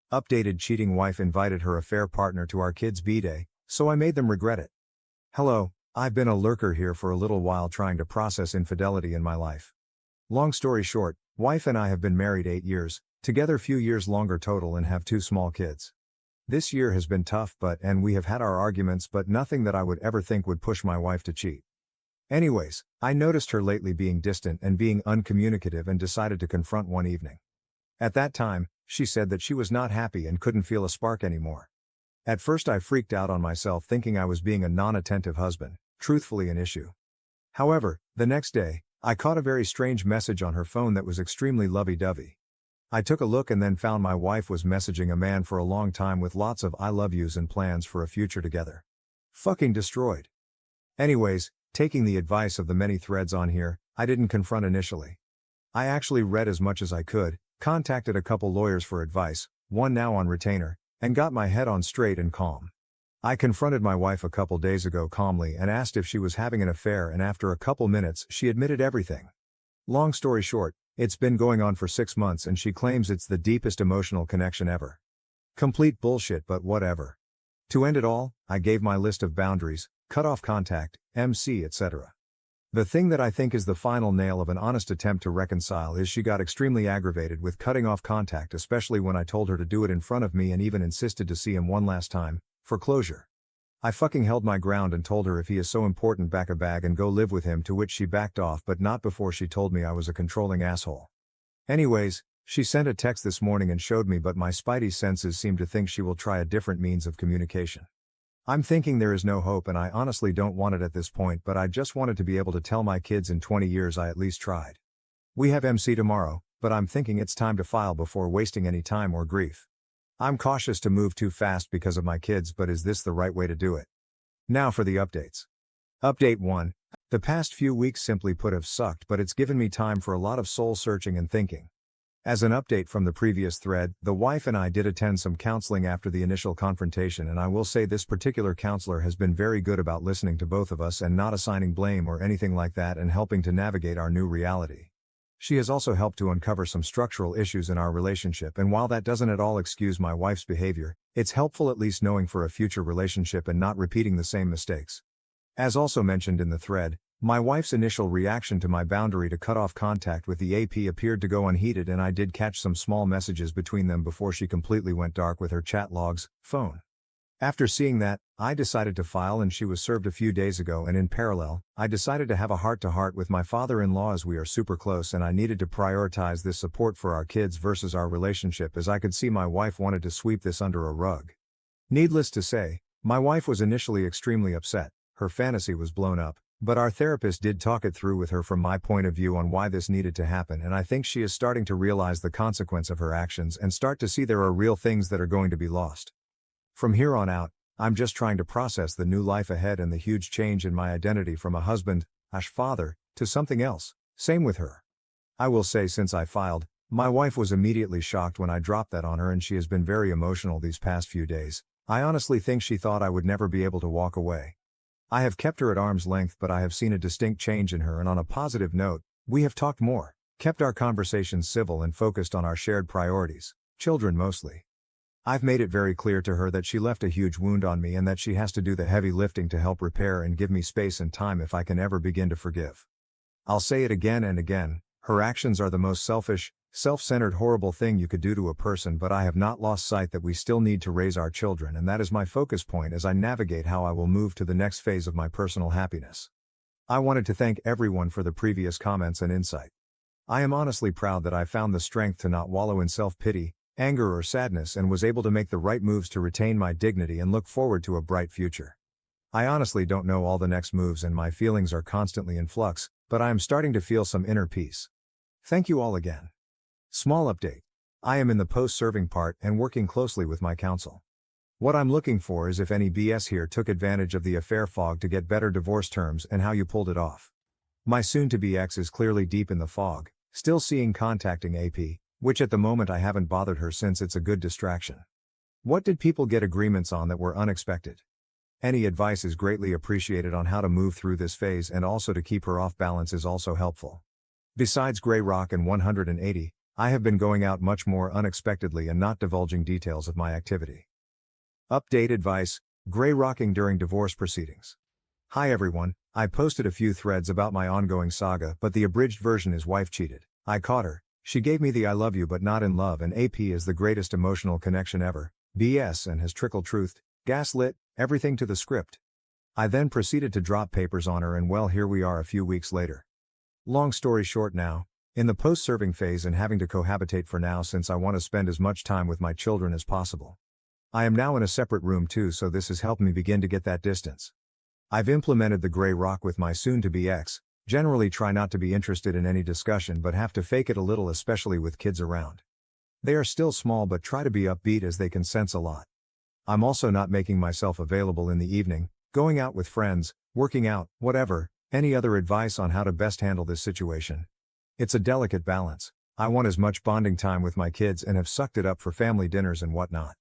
Updated: cheating wife invited her affair partner to our kids' B-day, so I made them regret it. Hello, I've been a lurker here for a little while trying to process infidelity in my life. Long story short, wife and I have been married 8 years, together few years longer total, and have 2 small kids. This year has been tough and we have had our arguments, but nothing that I would ever think would push my wife to cheat. Anyways, I noticed her lately being distant and being uncommunicative and decided to confront one evening. At that time, she said that she was not happy and couldn't feel a spark anymore. At first I freaked out on myself, thinking I was being a non-attentive husband, truthfully an issue. However, the next day, I caught a very strange message on her phone that was extremely lovey-dovey. I took a look and then found my wife was messaging a man for a long time with lots of I love yous and plans for a future together. Fucking destroyed. Anyways, taking the advice of the many threads on here, I didn't confront initially. I actually read as much as I could, contacted a couple lawyers for advice, one now on retainer, and got my head on straight and calm. I confronted my wife a couple days ago calmly and asked if she was having an affair, and after a couple minutes she admitted everything. Long story short, it's been going on for 6 months and she claims it's the deepest emotional connection ever. Complete bullshit, but whatever. To end it all, I gave my list of boundaries, cut off contact, MC, etc. The thing that I think is the final nail of an honest attempt to reconcile is she got extremely aggravated with cutting off contact, especially when I told her to do it in front of me and even insisted to see him one last time, for closure. I fucking held my ground and told her if he is so important, pack a bag and go live with him, to which she backed off, but not before she told me I was a controlling asshole. Anyways, she sent a text this morning and showed me, but my spidey senses seem to think she will try a different means of communication. I'm thinking there is no hope, and I honestly don't want it at this point, but I just wanted to be able to tell my kids in 20 years I at least tried. We have MC tomorrow, but I'm thinking it's time to file before wasting any time or grief. I'm cautious to move too fast because of my kids, but is this the right way to do it? Now for the updates. Update 1. The past few weeks simply put have sucked, but it's given me time for a lot of soul searching and thinking. As an update from the previous thread, the wife and I did attend some counseling after the initial confrontation, and I will say this particular counselor has been very good about listening to both of us and not assigning blame or anything like that, and helping to navigate our new reality. She has also helped to uncover some structural issues in our relationship, and while that doesn't at all excuse my wife's behavior, it's helpful at least knowing for a future relationship and not repeating the same mistakes. As also mentioned in the thread, my wife's initial reaction to my boundary to cut off contact with the AP appeared to go unheeded, and I did catch some small messages between them before she completely went dark with her chat logs, phone. After seeing that, I decided to file, and she was served a few days ago, and in parallel, I decided to have a heart-to-heart with my father-in-law as we are super close and I needed to prioritize this support for our kids versus our relationship, as I could see my wife wanted to sweep this under a rug. Needless to say, my wife was initially extremely upset, her fantasy was blown up, but our therapist did talk it through with her from my point of view on why this needed to happen, and I think she is starting to realize the consequence of her actions and start to see there are real things that are going to be lost. From here on out, I'm just trying to process the new life ahead and the huge change in my identity from a husband/father to something else. Same with her. I will say, since I filed, my wife was immediately shocked when I dropped that on her, and she has been very emotional these past few days. I honestly think she thought I would never be able to walk away. I have kept her at arm's length, but I have seen a distinct change in her, and on a positive note, we have talked more, kept our conversations civil and focused on our shared priorities, children mostly. I've made it very clear to her that she left a huge wound on me and that she has to do the heavy lifting to help repair and give me space and time if I can ever begin to forgive. I'll say it again and again, her actions are the most selfish, self-centered, horrible thing you could do to a person, but I have not lost sight that we still need to raise our children, and that is my focus point as I navigate how I will move to the next phase of my personal happiness. I wanted to thank everyone for the previous comments and insight. I am honestly proud that I found the strength to not wallow in self-pity, anger or sadness, and was able to make the right moves to retain my dignity and look forward to a bright future. I honestly don't know all the next moves and my feelings are constantly in flux, but I am starting to feel some inner peace. Thank you all again. Small update. I am in the post-serving part and working closely with my counsel. What I'm looking for is if any BS here took advantage of the affair fog to get better divorce terms and how you pulled it off. My soon-to-be ex is clearly deep in the fog, still seeing contacting AP, which at the moment I haven't bothered her since it's a good distraction. What did people get agreements on that were unexpected? Any advice is greatly appreciated on how to move through this phase, and also to keep her off balance is also helpful. Besides Grey Rock and 180, I have been going out much more unexpectedly and not divulging details of my activity. Update advice, gray rocking during divorce proceedings. Hi everyone, I posted a few threads about my ongoing saga, but the abridged version is wife cheated. I caught her. She gave me the I love you but not in love and AP is the greatest emotional connection ever. BS and has trickled truthed, gaslit, everything to the script. I then proceeded to drop papers on her and well here we are a few weeks later. Long story short now, in the post-serving phase and having to cohabitate for now since I want to spend as much time with my children as possible. I am now in a separate room too so this has helped me begin to get that distance. I've implemented the gray rock with my soon-to-be ex, generally try not to be interested in any discussion but have to fake it a little especially with kids around. They are still small but try to be upbeat as they can sense a lot. I'm also not making myself available in the evening, going out with friends, working out, whatever. Any other advice on how to best handle this situation? It's a delicate balance. I want as much bonding time with my kids and have sucked it up for family dinners and whatnot.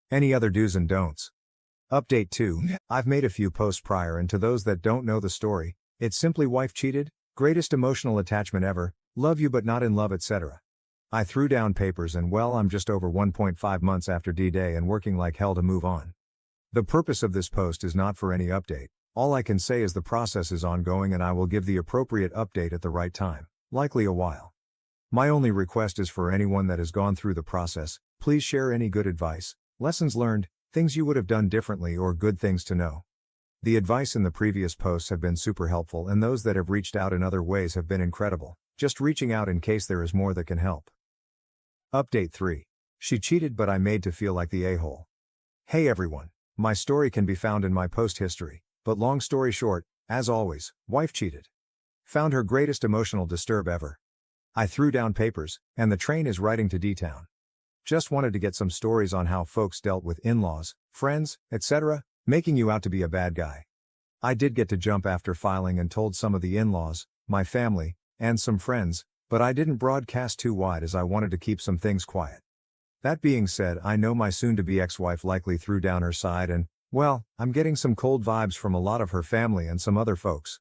Any other do's and don'ts? Update 2. I've made a few posts prior and to those that don't know the story, it's simply wife cheated, greatest emotional attachment ever, love you but not in love etc. I threw down papers and well I'm just over 1.5 months after D-Day and working like hell to move on. The purpose of this post is not for any update. All I can say is the process is ongoing and I will give the appropriate update at the right time, likely a while. My only request is for anyone that has gone through the process, please share any good advice, lessons learned, things you would have done differently or good things to know. The advice in the previous posts have been super helpful and those that have reached out in other ways have been incredible, just reaching out in case there is more that can help. Update 3. She cheated but I made to feel like the a-hole. Hey everyone, my story can be found in my post history. But long story short, as always, wife cheated. Found her greatest emotional disturb ever. I threw down papers, and the train is riding to D-Town. Just wanted to get some stories on how folks dealt with in-laws, friends, etc., making you out to be a bad guy. I did get to jump after filing and told some of the in-laws, my family, and some friends, but I didn't broadcast too wide as I wanted to keep some things quiet. That being said, I know my soon-to-be ex-wife likely threw down her side and, well, I'm getting some cold vibes from a lot of her family and some other folks.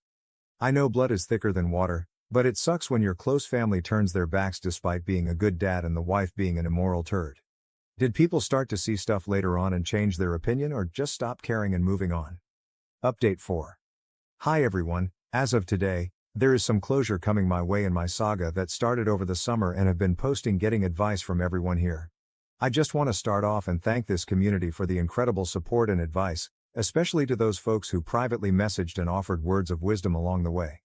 I know blood is thicker than water, but it sucks when your close family turns their backs despite being a good dad and the wife being an immoral turd. Did people start to see stuff later on and change their opinion or just stop caring and moving on? Update 4. Hi everyone, as of today, there is some closure coming my way in my saga that started over the summer and have been posting getting advice from everyone here. I just want to start off and thank this community for the incredible support and advice, especially to those folks who privately messaged and offered words of wisdom along the way.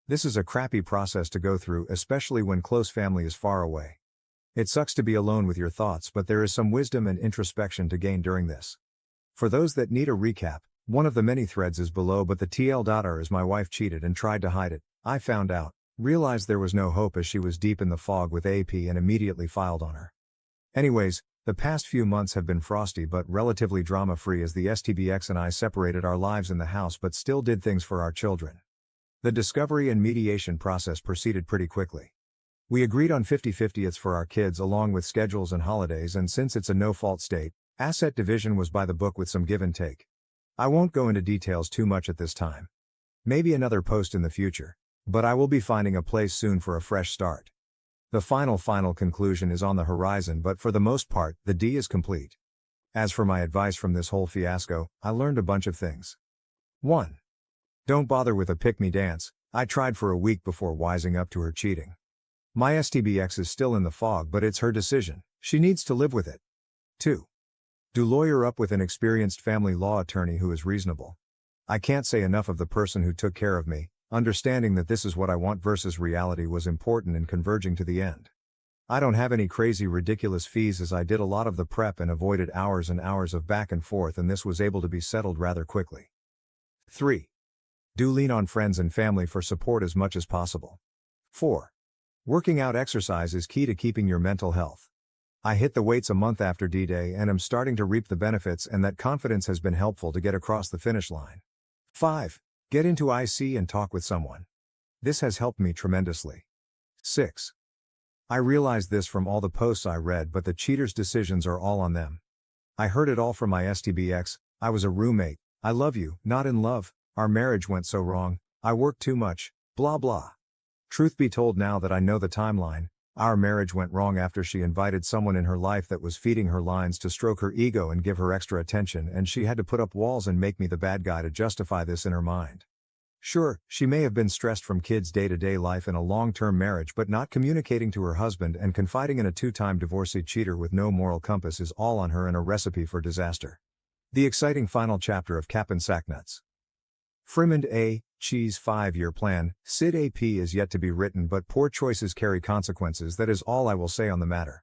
This is a crappy process to go through, especially when close family is far away. It sucks to be alone with your thoughts, but there is some wisdom and introspection to gain during this. For those that need a recap, one of the many threads is below, but the TL.R is my wife cheated and tried to hide it. I found out, realized there was no hope as she was deep in the fog with AP and immediately filed on her. Anyways, the past few months have been frosty but relatively drama-free as the STBX and I separated our lives in the house but still did things for our children. The discovery and mediation process proceeded pretty quickly. We agreed on 50/50 for our kids along with schedules and holidays, and since it's a no-fault state, asset division was by the book with some give and take. I won't go into details too much at this time. Maybe another post in the future, but I will be finding a place soon for a fresh start. The final conclusion is on the horizon, but for the most part, the D is complete. As for my advice from this whole fiasco, I learned a bunch of things. 1. Don't bother with a pick-me dance. I tried for a week before wising up to her cheating. My STBX is still in the fog, but it's her decision. She needs to live with it. 2. Do lawyer up with an experienced family law attorney who is reasonable. I can't say enough of the person who took care of me. Understanding that this is what I want versus reality was important in converging to the end. I don't have any crazy ridiculous fees as I did a lot of the prep and avoided hours and hours of back and forth, and this was able to be settled rather quickly. 3. Do lean on friends and family for support as much as possible. 4. Working out exercise is key to keeping your mental health. I hit the weights a month after D-Day and am starting to reap the benefits, and that confidence has been helpful to get across the finish line. 5. Get into IC and talk with someone. This has helped me tremendously. 6. I realized this from all the posts I read, but the cheaters' decisions are all on them. I heard it all from my STBX. I was a roommate. I love you, not in love. Our marriage went so wrong. I worked too much. Blah blah. Truth be told, now that I know the timeline, Our marriage went wrong after she invited someone in her life that was feeding her lines to stroke her ego and give her extra attention, and she had to put up walls and make me the bad guy to justify this in her mind. Sure, she may have been stressed from kids' day-to-day life in a long-term marriage, but not communicating to her husband and confiding in a two-time divorcee cheater with no moral compass is all on her and a recipe for disaster. The exciting final chapter of Cap'n Sacknuts. Fremond A. Cheese 5-year plan. Sid AP is yet to be written, but poor choices carry consequences. That is all I will say on the matter.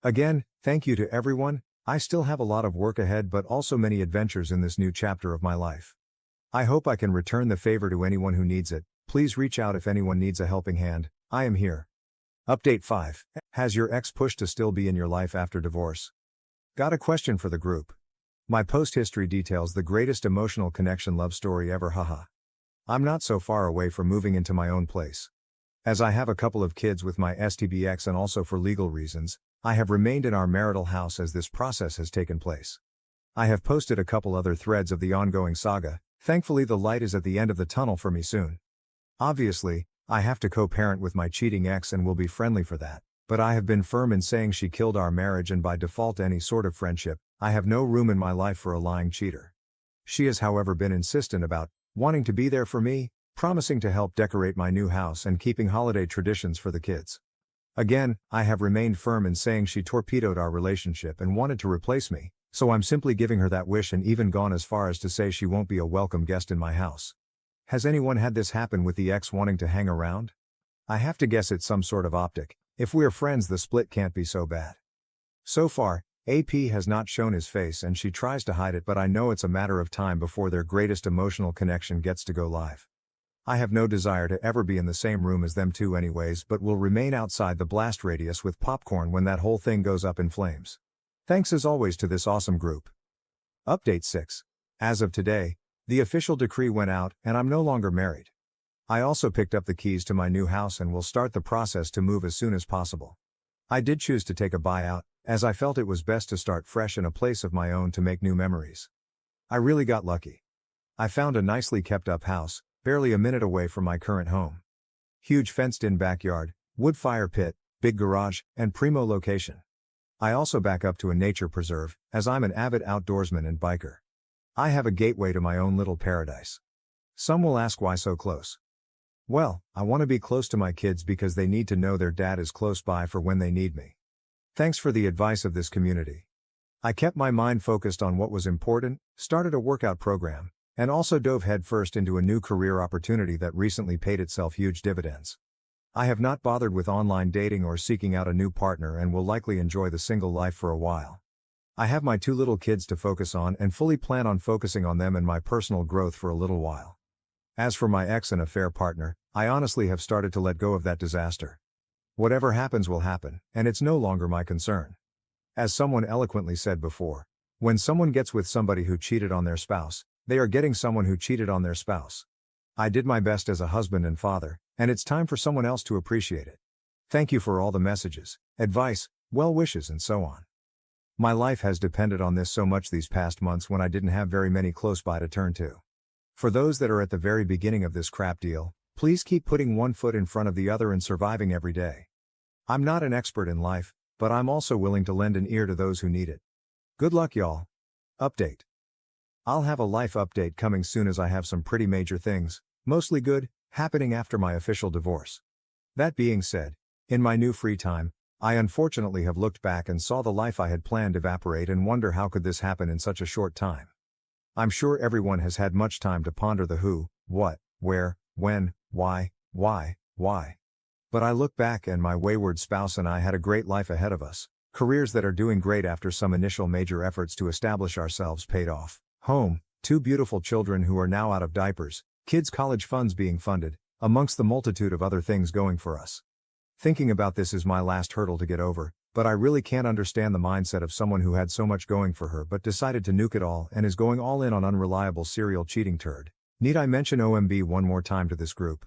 Again, thank you to everyone. I still have a lot of work ahead, but also many adventures in this new chapter of my life. I hope I can return the favor to anyone who needs it. Please reach out if anyone needs a helping hand. I am here. Update 5. Has your ex pushed to still be in your life after divorce? Got a question for the group. My post history details the greatest emotional connection love story ever, haha. I'm not so far away from moving into my own place. As I have a couple of kids with my STB ex and also for legal reasons, I have remained in our marital house as this process has taken place. I have posted a couple other threads of the ongoing saga. Thankfully the light is at the end of the tunnel for me soon. Obviously, I have to co-parent with my cheating ex and will be friendly for that, but I have been firm in saying she killed our marriage, and by default any sort of friendship. I have no room in my life for a lying cheater. She has however been insistent about wanting to be there for me, promising to help decorate my new house and keeping holiday traditions for the kids. Again, I have remained firm in saying she torpedoed our relationship and wanted to replace me, so I'm simply giving her that wish and even gone as far as to say she won't be a welcome guest in my house. Has anyone had this happen with the ex wanting to hang around? I have to guess it's some sort of optic. If we're friends, the split can't be so bad. So far, AP has not shown his face and she tries to hide it, but I know it's a matter of time before their greatest emotional connection gets to go live. I have no desire to ever be in the same room as them two anyways, but will remain outside the blast radius with popcorn when that whole thing goes up in flames. Thanks as always to this awesome group. Update 6. As of today, the official decree went out and I'm no longer married. I also picked up the keys to my new house and will start the process to move as soon as possible. I did choose to take a buyout, as I felt it was best to start fresh in a place of my own to make new memories. I really got lucky. I found a nicely kept up house, barely a minute away from my current home. Huge fenced-in backyard, wood fire pit, big garage, and primo location. I also back up to a nature preserve, as I'm an avid outdoorsman and biker. I have a gateway to my own little paradise. Some will ask why so close. Well, I want to be close to my kids because they need to know their dad is close by for when they need me. Thanks for the advice of this community. I kept my mind focused on what was important, started a workout program, and also dove headfirst into a new career opportunity that recently paid itself huge dividends. I have not bothered with online dating or seeking out a new partner and will likely enjoy the single life for a while. I have my 2 little kids to focus on and fully plan on focusing on them and my personal growth for a little while. As for my ex and affair partner, I honestly have started to let go of that disaster. Whatever happens will happen, and it's no longer my concern. As someone eloquently said before, when someone gets with somebody who cheated on their spouse, they are getting someone who cheated on their spouse. I did my best as a husband and father, and it's time for someone else to appreciate it. Thank you for all the messages, advice, well wishes and so on. My life has depended on this so much these past months when I didn't have very many close by to turn to. For those that are at the very beginning of this crap deal, please keep putting one foot in front of the other and surviving every day. I'm not an expert in life, but I'm also willing to lend an ear to those who need it. Good luck, y'all. Update. I'll have a life update coming soon as I have some pretty major things, mostly good, happening after my official divorce. That being said, in my new free time, I unfortunately have looked back and saw the life I had planned evaporate and wonder how could this happen in such a short time. I'm sure everyone has had much time to ponder the who, what, where, when, why. But I look back and my wayward spouse and I had a great life ahead of us, careers that are doing great after some initial major efforts to establish ourselves paid off, home, 2 beautiful children who are now out of diapers, kids' college funds being funded, amongst the multitude of other things going for us. Thinking about this is my last hurdle to get over, but I really can't understand the mindset of someone who had so much going for her but decided to nuke it all and is going all in on unreliable serial cheating turd. Need I mention OMB one more time to this group?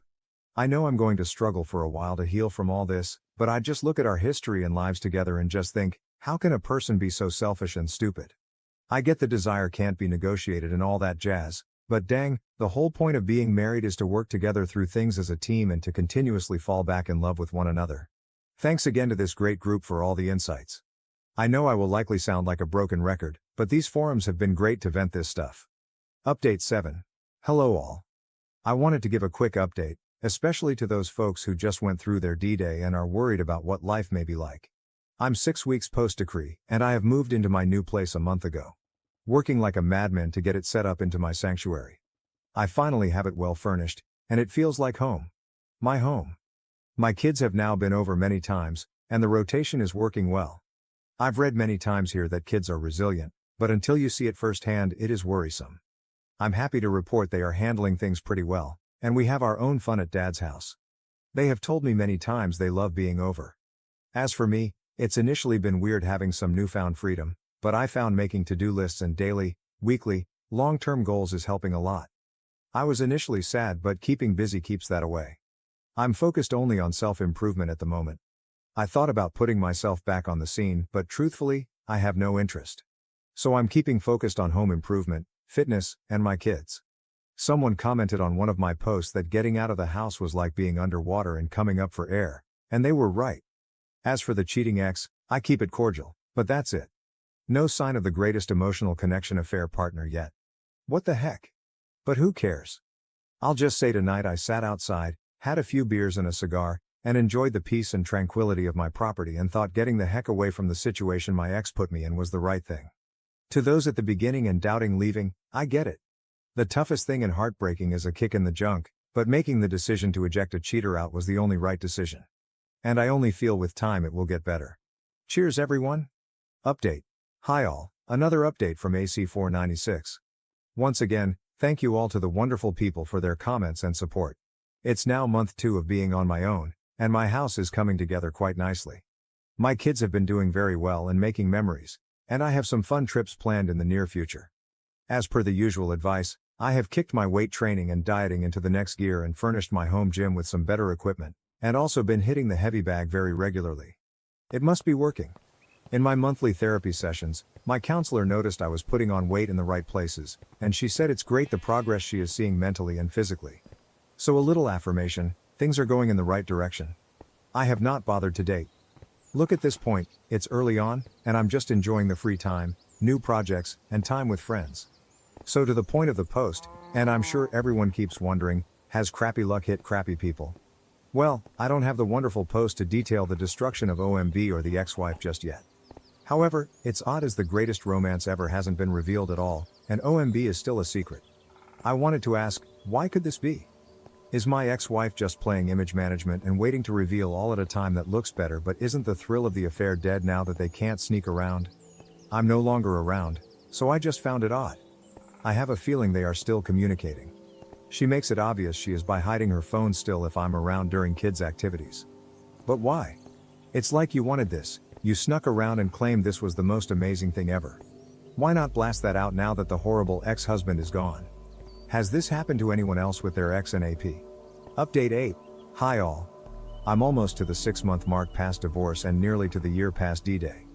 I know I'm going to struggle for a while to heal from all this, but I just look at our history and lives together and just think, how can a person be so selfish and stupid? I get the desire can't be negotiated and all that jazz, but dang, the whole point of being married is to work together through things as a team and to continuously fall back in love with one another. Thanks again to this great group for all the insights. I know I will likely sound like a broken record, but these forums have been great to vent this stuff. Update 7. Hello all. I wanted to give a quick update, especially to those folks who just went through their D-Day and are worried about what life may be like. I'm 6 weeks post-decree, and I have moved into my new place a month ago. Working like a madman to get it set up into my sanctuary. I finally have it well furnished, and it feels like home. My home. My kids have now been over many times, and the rotation is working well. I've read many times here that kids are resilient, but until you see it firsthand, it is worrisome. I'm happy to report they are handling things pretty well, and we have our own fun at Dad's house. They have told me many times they love being over. As for me, it's initially been weird having some newfound freedom, but I found making to-do lists and daily, weekly, long-term goals is helping a lot. I was initially sad, but keeping busy keeps that away. I'm focused only on self-improvement at the moment. I thought about putting myself back on the scene, but truthfully, I have no interest. So I'm keeping focused on home improvement, fitness, and my kids. Someone commented on one of my posts that getting out of the house was like being underwater and coming up for air, and they were right. As for the cheating ex, I keep it cordial, but that's it. No sign of the greatest emotional connection affair partner yet. What the heck? But who cares? I'll just say tonight I sat outside, had a few beers and a cigar, and enjoyed the peace and tranquility of my property and thought getting the heck away from the situation my ex put me in was the right thing. To those at the beginning and doubting leaving, I get it. The toughest thing and heartbreaking is a kick in the junk, but making the decision to eject a cheater out was the only right decision. And I only feel with time it will get better. Cheers everyone. Update. Hi all, another update from AC496. Once again, thank you all to the wonderful people for their comments and support. It's now month 2 of being on my own, and my house is coming together quite nicely. My kids have been doing very well and making memories, and I have some fun trips planned in the near future. As per the usual advice, I have kicked my weight training and dieting into the next gear and furnished my home gym with some better equipment, and also been hitting the heavy bag very regularly. It must be working. In my monthly therapy sessions, my counselor noticed I was putting on weight in the right places, and she said it's great the progress she is seeing mentally and physically. So a little affirmation, things are going in the right direction. I have not bothered to date. Look at this point, it's early on, and I'm just enjoying the free time, new projects, and time with friends. So to the point of the post, and I'm sure everyone keeps wondering, has crappy luck hit crappy people? Well, I don't have the wonderful post to detail the destruction of OMB or the ex-wife just yet. However, it's odd as the greatest romance ever hasn't been revealed at all, and OMB is still a secret. I wanted to ask, why could this be? Is my ex-wife just playing image management and waiting to reveal all at a time that looks better, but isn't the thrill of the affair dead now that they can't sneak around? I'm no longer around, so I just found it odd. I have a feeling they are still communicating. She makes it obvious she is by hiding her phone still if I'm around during kids' activities. But why? It's like you wanted this, you snuck around and claimed this was the most amazing thing ever. Why not blast that out now that the horrible ex-husband is gone? Has this happened to anyone else with their ex and AP? Update 8. Hi all. I'm almost to the 6-month mark past divorce and nearly to the year past D-Day.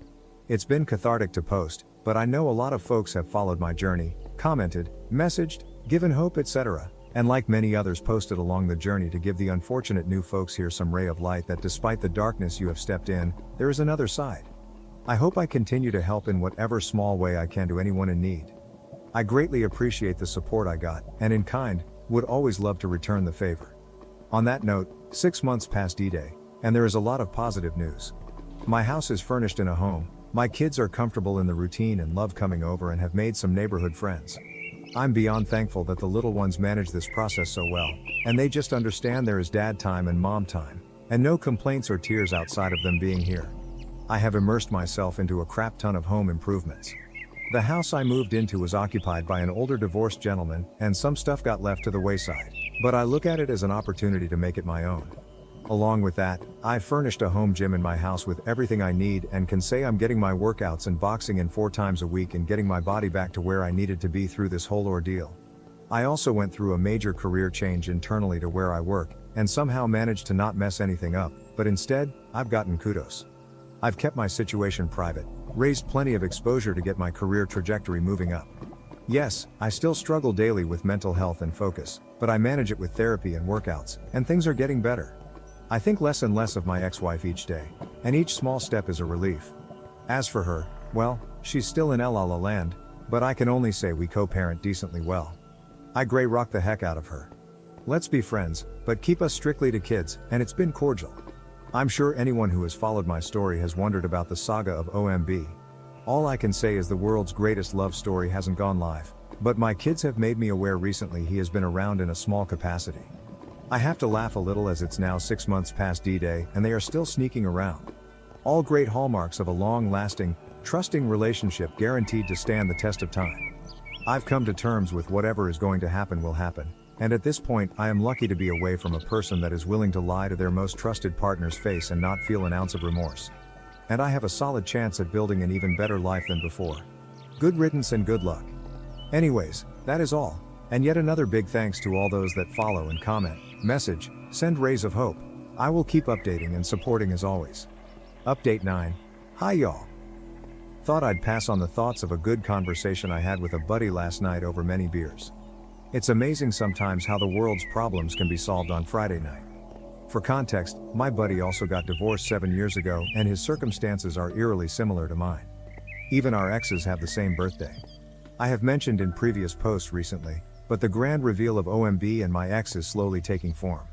It's been cathartic to post, but I know a lot of folks have followed my journey, commented, messaged, given hope, etc., and like many others posted along the journey to give the unfortunate new folks here some ray of light that despite the darkness you have stepped in, there is another side. I hope I continue to help in whatever small way I can to anyone in need. I greatly appreciate the support I got, and in kind, would always love to return the favor. On that note, 6 months past D-Day, and there is a lot of positive news. My house is furnished in a home, my kids are comfortable in the routine and love coming over and have made some neighborhood friends. I'm beyond thankful that the little ones manage this process so well, and they just understand there is dad time and mom time, and no complaints or tears outside of them being here. I have immersed myself into a crap ton of home improvements. The house I moved into was occupied by an older divorced gentleman, and some stuff got left to the wayside, but I look at it as an opportunity to make it my own. Along with that, I furnished a home gym in my house with everything I need and can say I'm getting my workouts and boxing in 4 times a week and getting my body back to where I needed to be through this whole ordeal. I also went through a major career change internally to where I work, and somehow managed to not mess anything up, but instead, I've gotten kudos. I've kept my situation private, raised plenty of exposure to get my career trajectory moving up. Yes, I still struggle daily with mental health and focus, but I manage it with therapy and workouts, and things are getting better. I think less and less of my ex-wife each day, and each small step is a relief. As for her, well, she's still in La La Land, but I can only say we co-parent decently well. I grey rock the heck out of her. Let's be friends, but keep us strictly to kids, and it's been cordial. I'm sure anyone who has followed my story has wondered about the saga of OMB. All I can say is the world's greatest love story hasn't gone live, but my kids have made me aware recently he has been around in a small capacity. I have to laugh a little as it's now 6 months past D-Day and they are still sneaking around. All great hallmarks of a long-lasting, trusting relationship guaranteed to stand the test of time. I've come to terms with whatever is going to happen will happen. And at this point, I am lucky to be away from a person that is willing to lie to their most trusted partner's face and not feel an ounce of remorse. And I have a solid chance at building an even better life than before. Good riddance and good luck. Anyways, that is all. And yet another big thanks to all those that follow and comment, message, send rays of hope. I will keep updating and supporting as always. Update 9. Hi y'all. Thought I'd pass on the thoughts of a good conversation I had with a buddy last night over many beers. It's amazing sometimes how the world's problems can be solved on Friday night. For context, my buddy also got divorced 7 years ago and his circumstances are eerily similar to mine. Even our exes have the same birthday. I have mentioned in previous posts recently, but the grand reveal of OMB and my ex is slowly taking form.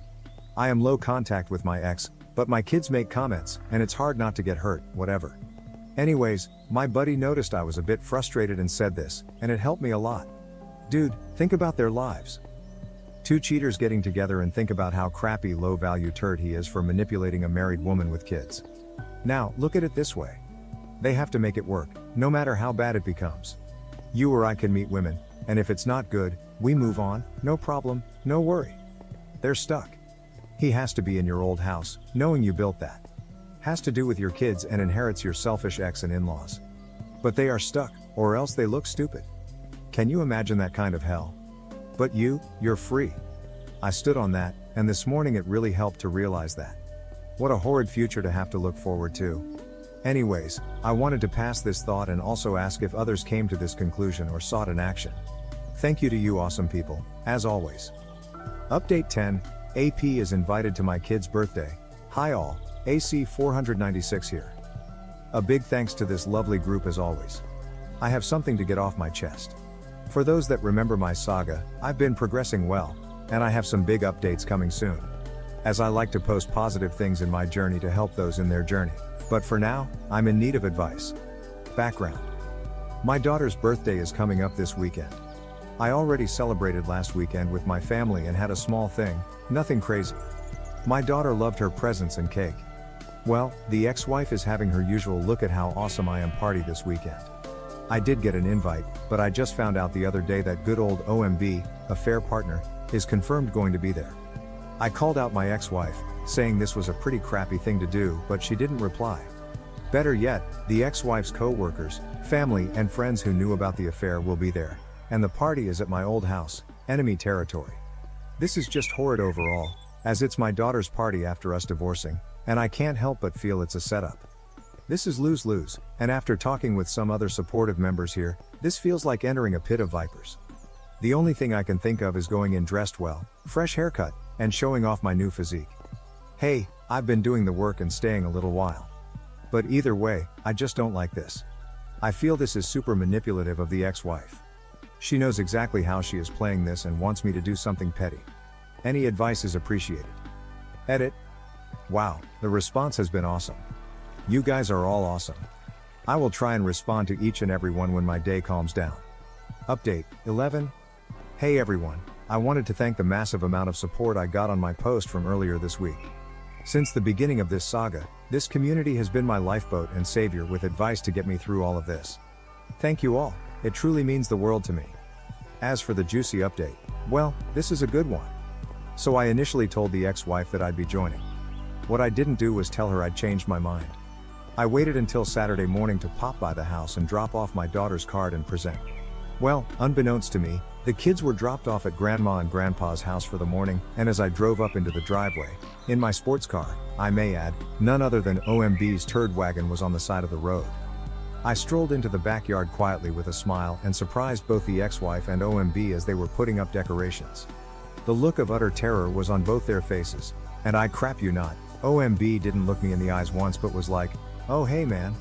I am low contact with my ex, but my kids make comments, and it's hard not to get hurt, whatever. Anyways, my buddy noticed I was a bit frustrated and said this, and it helped me a lot. Dude, think about their lives. Two cheaters getting together and think about how crappy low-value turd he is for manipulating a married woman with kids. Now, look at it this way. They have to make it work, no matter how bad it becomes. You or I can meet women, and if it's not good, we move on, no problem, no worry. They're stuck. He has to be in your old house, knowing you built that. Has to do with your kids and inherits your selfish ex and in-laws. But they are stuck, or else they look stupid. Can you imagine that kind of hell? But you're free. I stood on that, and this morning it really helped to realize that. What a horrid future to have to look forward to. Anyways, I wanted to pass this thought and also ask if others came to this conclusion or sought an action. Thank you to you awesome people, as always. Update 10, AP is invited to my kid's birthday. Hi all, AC 496 here. A big thanks to this lovely group as always. I have something to get off my chest. For those that remember my saga, I've been progressing well, and I have some big updates coming soon. As I like to post positive things in my journey to help those in their journey. But for now, I'm in need of advice. Background. My daughter's birthday is coming up this weekend. I already celebrated last weekend with my family and had a small thing, nothing crazy. My daughter loved her presents and cake. Well, the ex-wife is having her usual look at how awesome I am party this weekend. I did get an invite, but I just found out the other day that good old OMB, affair partner, is confirmed going to be there. I called out my ex-wife, saying this was a pretty crappy thing to do, but she didn't reply. Better yet, the ex-wife's co-workers, family and friends who knew about the affair will be there, and the party is at my old house, enemy territory. This is just horrid overall, as it's my daughter's party after us divorcing, and I can't help but feel it's a setup. This is lose-lose, and after talking with some other supportive members here, this feels like entering a pit of vipers. The only thing I can think of is going in dressed well, fresh haircut, and showing off my new physique. Hey, I've been doing the work and staying a little while. But either way, I just don't like this. I feel this is super manipulative of the ex-wife. She knows exactly how she is playing this and wants me to do something petty. Any advice is appreciated. Edit. Wow, the response has been awesome. You guys are all awesome. I will try and respond to each and every one when my day calms down. Update 11. Hey everyone, I wanted to thank the massive amount of support I got on my post from earlier this week. Since the beginning of this saga, this community has been my lifeboat and savior with advice to get me through all of this. Thank you all, it truly means the world to me. As for the juicy update, well, this is a good one. So I initially told the ex-wife that I'd be joining. What I didn't do was tell her I'd changed my mind. I waited until Saturday morning to pop by the house and drop off my daughter's card and present. Well, unbeknownst to me, the kids were dropped off at Grandma and Grandpa's house for the morning, and as I drove up into the driveway, in my sports car, I may add, none other than OMB's turd wagon was on the side of the road. I strolled into the backyard quietly with a smile and surprised both the ex-wife and OMB as they were putting up decorations. The look of utter terror was on both their faces, and I crap you not, OMB didn't look me in the eyes once but was like, "Oh hey man."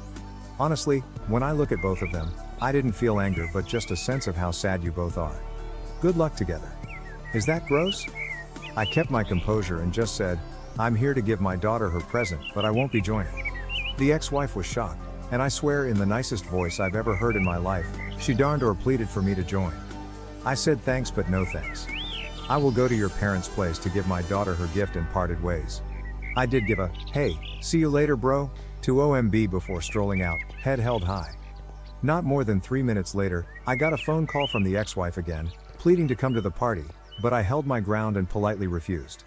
Honestly, when I look at both of them, I didn't feel anger but just a sense of how sad you both are. Good luck together. Is that gross? I kept my composure and just said, "I'm here to give my daughter her present, but I won't be joining." The ex-wife was shocked, and I swear in the nicest voice I've ever heard in my life, she darned or pleaded for me to join. I said thanks but no thanks. I will go to your parents' place to give my daughter her gift and parted ways. I did give a, "Hey, see you later bro," to OMB before strolling out, head held high. Not more than 3 minutes later, I got a phone call from the ex-wife again, pleading to come to the party, but I held my ground and politely refused.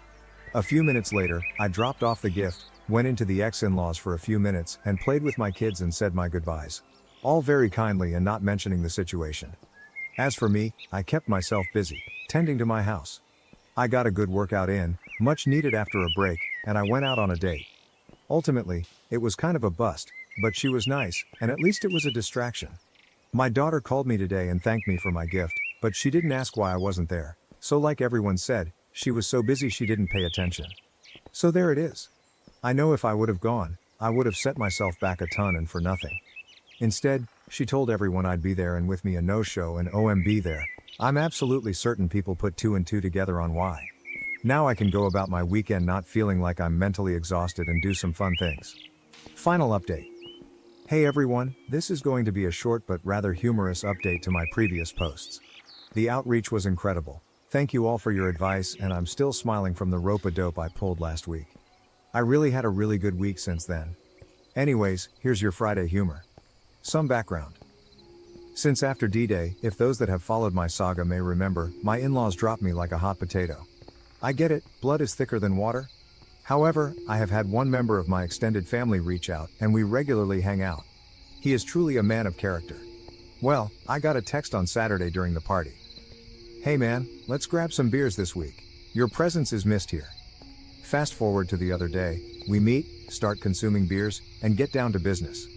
A few minutes later, I dropped off the gift, went into the ex-in-laws for a few minutes and played with my kids and said my goodbyes. All very kindly and not mentioning the situation. As for me, I kept myself busy, tending to my house. I got a good workout in, much needed after a break, and I went out on a date. Ultimately, it was kind of a bust, but she was nice, and at least it was a distraction. My daughter called me today and thanked me for my gift, but she didn't ask why I wasn't there, so like everyone said, she was so busy she didn't pay attention. So there it is. I know if I would have gone, I would have set myself back a ton and for nothing. Instead, she told everyone I'd be there and with me a no-show and OMB there. I'm absolutely certain people put 2 and 2 together on why. Now I can go about my weekend not feeling like I'm mentally exhausted and do some fun things. Final update. Hey everyone, this is going to be a short but rather humorous update to my previous posts. The outreach was incredible. Thank you all for your advice and I'm still smiling from the rope-a-dope I pulled last week. I really had a really good week since then. Anyways, here's your Friday humor. Some background. Since after D-Day, if those that have followed my saga may remember, my in-laws dropped me like a hot potato. I get it, blood is thicker than water. However, I have had one member of my extended family reach out, and we regularly hang out. He is truly a man of character. Well, I got a text on Saturday during the party. "Hey man, let's grab some beers this week. Your presence is missed here." Fast forward to the other day, we meet, start consuming beers, and get down to business.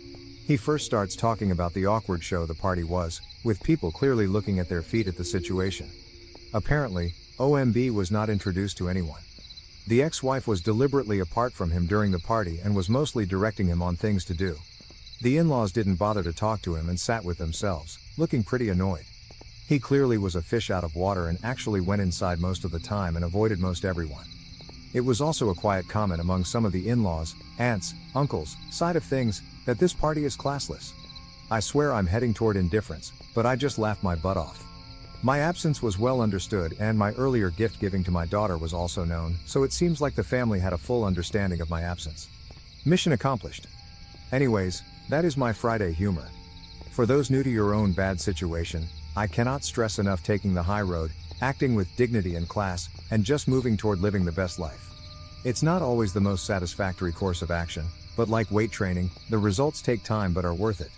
He first starts talking about the awkward show the party was, with people clearly looking at their feet at the situation. Apparently, OMB was not introduced to anyone. The ex-wife was deliberately apart from him during the party and was mostly directing him on things to do. The in-laws didn't bother to talk to him and sat with themselves, looking pretty annoyed. He clearly was a fish out of water and actually went inside most of the time and avoided most everyone. It was also a quiet comment among some of the in-laws, aunts, uncles, side of things, that this party is classless. I swear I'm heading toward indifference, but I just laughed my butt off. My absence was well understood and my earlier gift giving to my daughter was also known, so it seems like the family had a full understanding of my absence. Mission accomplished. Anyways, that is my Friday humor. For those new to your own bad situation, I cannot stress enough taking the high road, acting with dignity and class, and just moving toward living the best life. It's not always the most satisfactory course of action, but like weight training, the results take time but are worth it.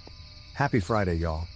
Happy Friday, y'all.